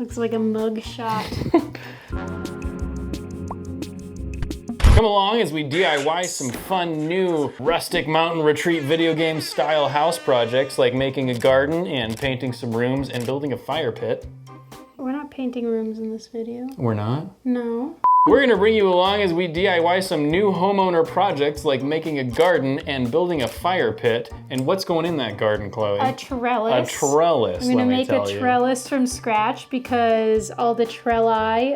Looks like a mug shot. Come along as we DIY some fun new rustic mountain retreat video game style house projects like making a garden and painting some rooms and building a fire pit. We're not painting rooms in this video. We're not? No. We're gonna bring you along as we DIY some new homeowner projects like making a garden and building a fire pit. And what's going in that garden, Chloe? A trellis. A trellis, I'm gonna make a trellis from scratch because all the trelli,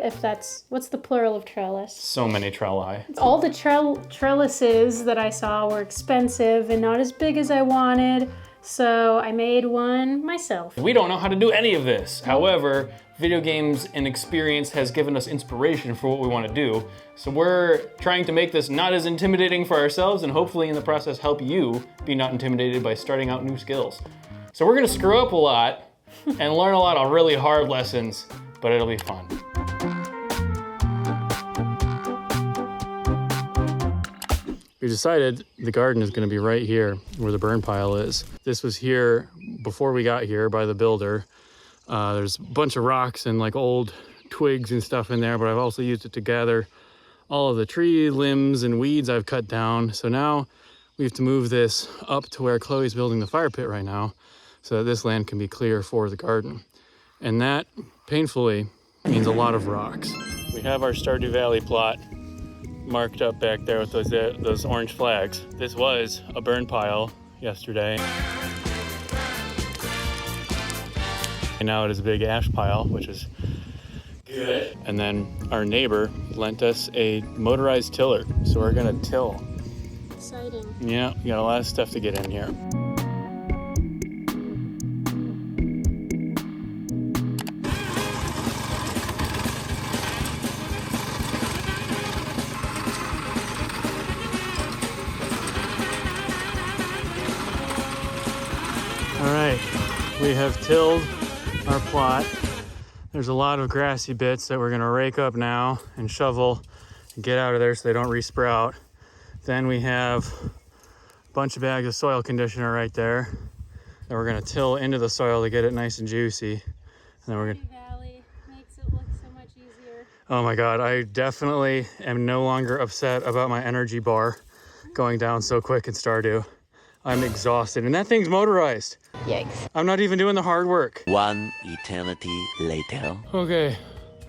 what's the plural of trellis? So many trelli. All the trellises that I saw were expensive and not as big as I wanted. So I made one myself. We don't know how to do any of this. However, video games and experience has given us inspiration for what we want to do. So we're trying to make this not as intimidating for ourselves and hopefully in the process help you be not intimidated by starting out new skills. So we're gonna screw up a lot and learn a lot of really hard lessons, but it'll be fun. We decided the garden is going to be right here where the burn pile is. This was here before we got here by the builder. There's a bunch of rocks and like old twigs and stuff in there, but I've also used it to gather all of the tree limbs and weeds I've cut down. So now we have to move this up to where Chloe's building the fire pit right now so that this land can be clear for the garden. And that, painfully, means a lot of rocks. We have our Stardew Valley plot marked up back there with those orange flags. This was a burn pile yesterday. And now it is a big ash pile, which is good. And then our neighbor lent us a motorized tiller, so we're gonna till. Exciting. Yeah, we got a lot of stuff to get in here. All right, we have tilled our plot. There's a lot of grassy bits that we're gonna rake up now and shovel and get out of there so they don't resprout. Then we have a bunch of bags of soil conditioner right there that we're gonna till into the soil to get it nice and juicy. And then we're gonna... Valley makes it look so much easier. Oh my God, I definitely am no longer upset about my energy bar going down so quick in Stardew. I'm exhausted, and that thing's motorized. Yikes. I'm not even doing the hard work. One eternity later. Okay,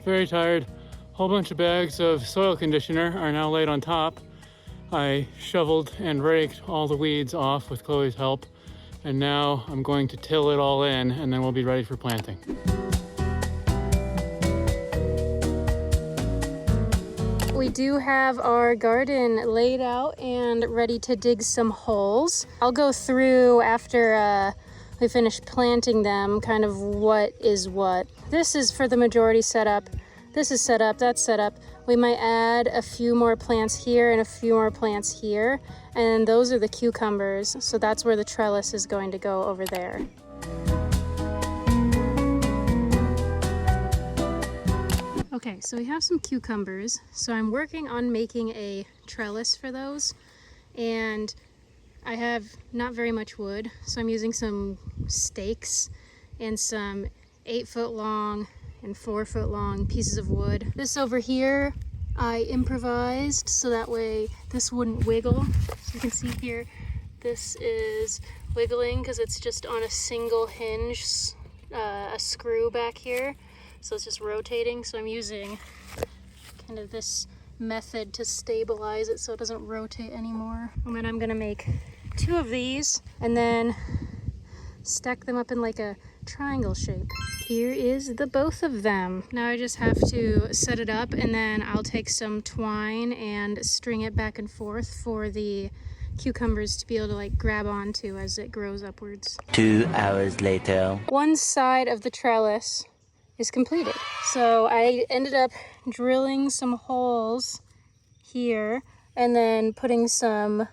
very tired. Whole bunch of bags of soil conditioner are now laid on top. I shoveled and raked all the weeds off with Chloe's help, and now I'm going to till it all in, and then we'll be ready for planting. We do have our garden laid out and ready to dig some holes. I'll go through after we finish planting them, kind of what is what. This is for the majority setup. This is set up, that's set up. We might add a few more plants here and a few more plants here. And those are the cucumbers. So that's where the trellis is going to go over there. Okay, so we have some cucumbers. So I'm working on making a trellis for those. And I have not very much wood. So I'm using some stakes and some 8-foot long and 4-foot long pieces of wood. This over here, I improvised so that way this wouldn't wiggle. So you can see here, this is wiggling because it's just on a single hinge, a screw back here. So it's just rotating. So I'm using kind of this method to stabilize it so it doesn't rotate anymore. And then I'm gonna make 2 of these and then stack them up in like a triangle shape. Here is the both of them. Now I just have to set it up and then I'll take some twine and string it back and forth for the cucumbers to be able to like grab onto as it grows upwards. 2 hours later. One side of the trellis is completed. So I ended up drilling some holes here and then putting some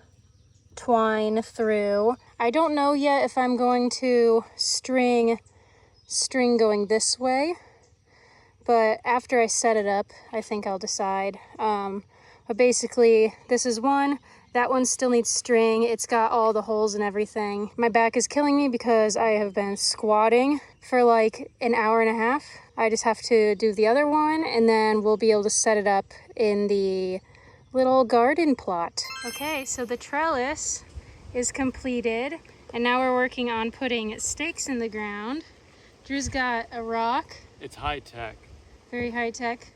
twine through. I don't know yet if I'm going to string going this way, but after I set it up, I think I'll decide. But basically, this is one. That one still needs string. It's got all the holes and everything. My back is killing me because I have been squatting for like an hour and a half I just have to do the other one, and then we'll be able to set it up in the little garden plot. Okay, so the trellis is completed, and now we're working on putting stakes in the ground. Drew's got a rock. It's high tech. Very high tech.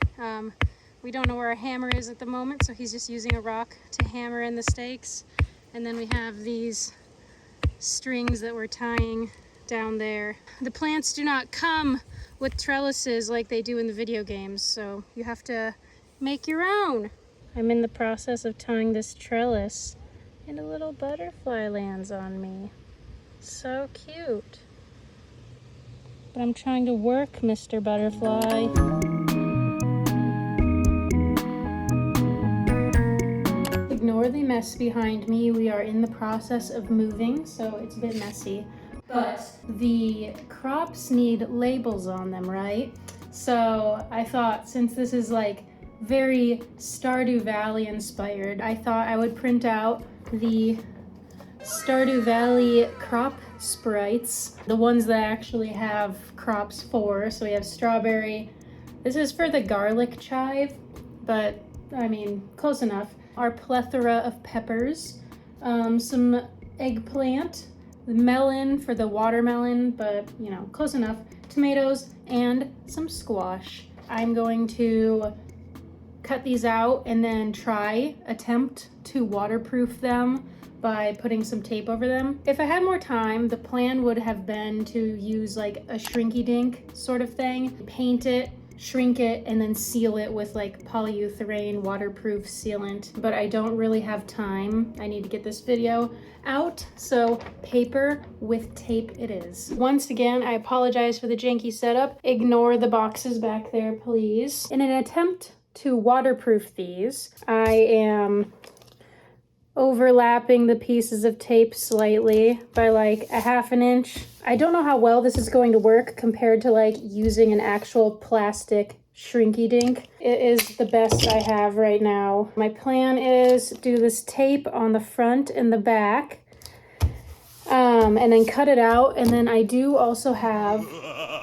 We don't know where our hammer is at the moment, so he's just using a rock to hammer in the stakes. And then we have these strings that we're tying down there. The plants do not come with trellises like they do in the video games, so you have to make your own. I'm in the process of tying this trellis, and a little butterfly lands on me. So cute. But I'm trying to work, Mr. Butterfly. Ignore the mess behind me. We are in the process of moving, so it's a bit messy. But the crops need labels on them, right? So I thought, since this is like very Stardew Valley inspired, I thought I would print out the Stardew Valley crop sprites, the ones that actually have crops for. So we have strawberry. This is for the garlic chive, but I mean, close enough. Our plethora of peppers, some eggplant, the melon for the watermelon, but you know, close enough. Tomatoes and some squash. I'm going to cut these out and then attempt to waterproof them by putting some tape over them. If I had more time, the plan would have been to use like a shrinky dink sort of thing, paint it, shrink it, and then seal it with like polyurethane waterproof sealant. But I don't really have time. I need to get this video out, so paper with tape it is. Once again, I apologize for the janky setup. Ignore the boxes back there, please. In an attempt to waterproof these, I am overlapping the pieces of tape slightly by like a ½ inch. I don't know how well this is going to work compared to like using an actual plastic shrinky dink. It is the best I have right now. My plan is do this tape on the front and the back, and then cut it out. And then I do also have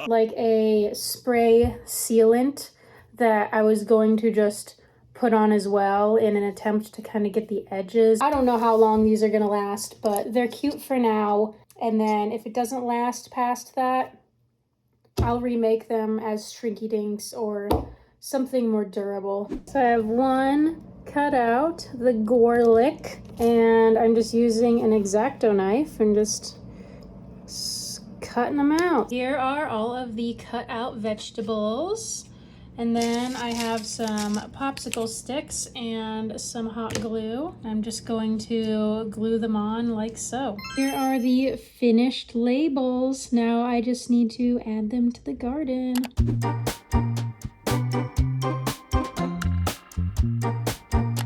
like a spray sealant that I was going to just put on as well in an attempt to kind of get the edges. I don't know how long these are gonna last, but they're cute for now. And then if it doesn't last past that, I'll remake them as shrinky dinks or something more durable. So I have one cut out, the garlic, and I'm just using an X-Acto knife and just cutting them out. Here are all of the cut out vegetables. And then I have some popsicle sticks and some hot glue. I'm just going to glue them on like so. Here are the finished labels. Now I just need to add them to the garden.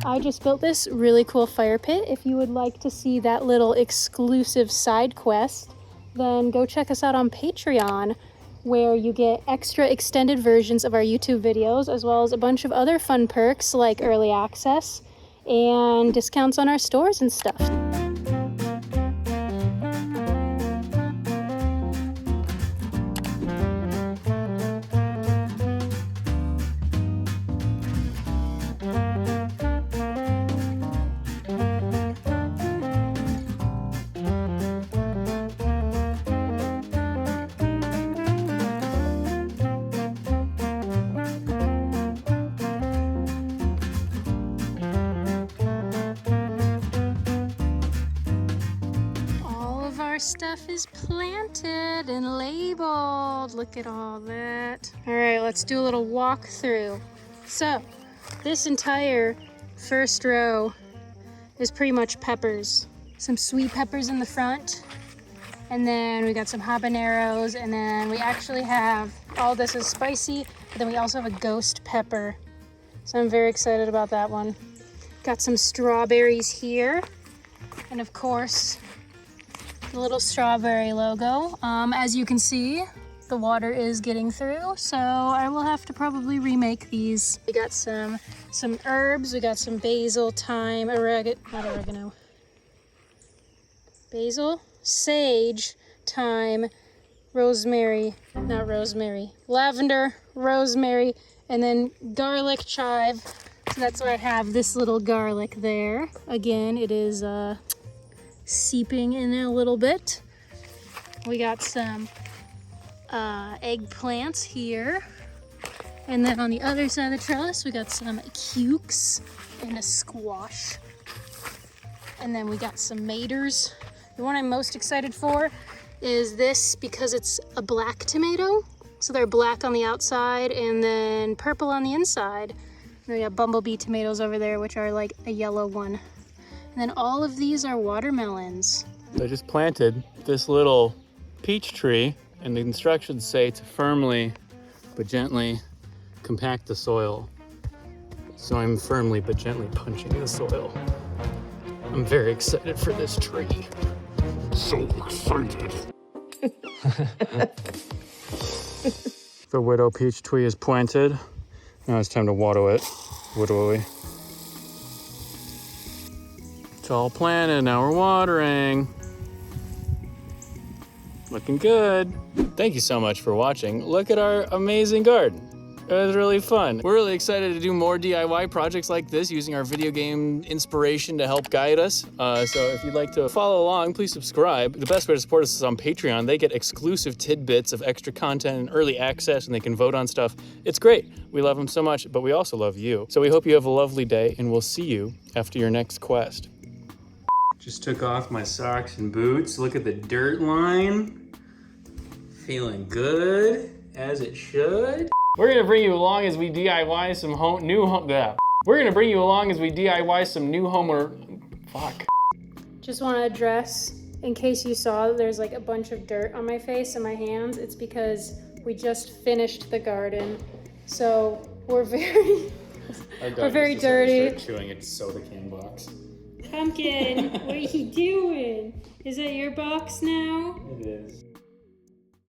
I just built this really cool fire pit. If you would like to see that little exclusive side quest, then go check us out on Patreon, where you get extra extended versions of our YouTube videos, as well as a bunch of other fun perks like early access and discounts on our stores and stuff. Stuff is planted and labeled. Look at all that. All right, let's do a little walkthrough. So this entire first row is pretty much peppers. Some sweet peppers in the front, and then we got some habaneros, and then we actually have, all this is spicy, but then we also have a ghost pepper. So I'm very excited about that one. Got some strawberries here, and of course the little strawberry logo. As you can see, the water is getting through, so I will have to probably remake these. We got some herbs. We got some basil, thyme, basil, sage, thyme, lavender, rosemary, and then garlic chive. So that's why I have this little garlic there. Again, it is seeping in a little bit. We got some eggplants here. And then on the other side of the trellis, we got some cukes and a squash. And then we got some maters. The one I'm most excited for is this because it's a black tomato. So they're black on the outside and then purple on the inside. And we got bumblebee tomatoes over there, which are like a yellow one. And then all of these are watermelons. I just planted this little peach tree, and the instructions say to firmly but gently compact the soil. So I'm firmly but gently punching the soil. I'm very excited for this tree. So excited. The widow peach tree is planted. Now it's time to water it. Widowy. It's all planted, now we're watering. Looking good. Thank you so much for watching. Look at our amazing garden. It was really fun. We're really excited to do more DIY projects like this using our video game inspiration to help guide us. So if you'd like to follow along, please subscribe. The best way to support us is on Patreon. They get exclusive tidbits of extra content and early access, and they can vote on stuff. It's great. We love them so much, but we also love you. So we hope you have a lovely day, and we'll see you after your next quest. Just took off my socks and boots. Look at the dirt line. Feeling good, as it should. We're gonna bring you along as we DIY some We're gonna bring you along as we DIY some new fuck. Just want to address, in case you saw, there's like a bunch of dirt on my face and my hands. It's because we just finished the garden. So we're very, we're very dirty. Chewing its soda can box. Pumpkin, what are you doing? Is that your box now? It is.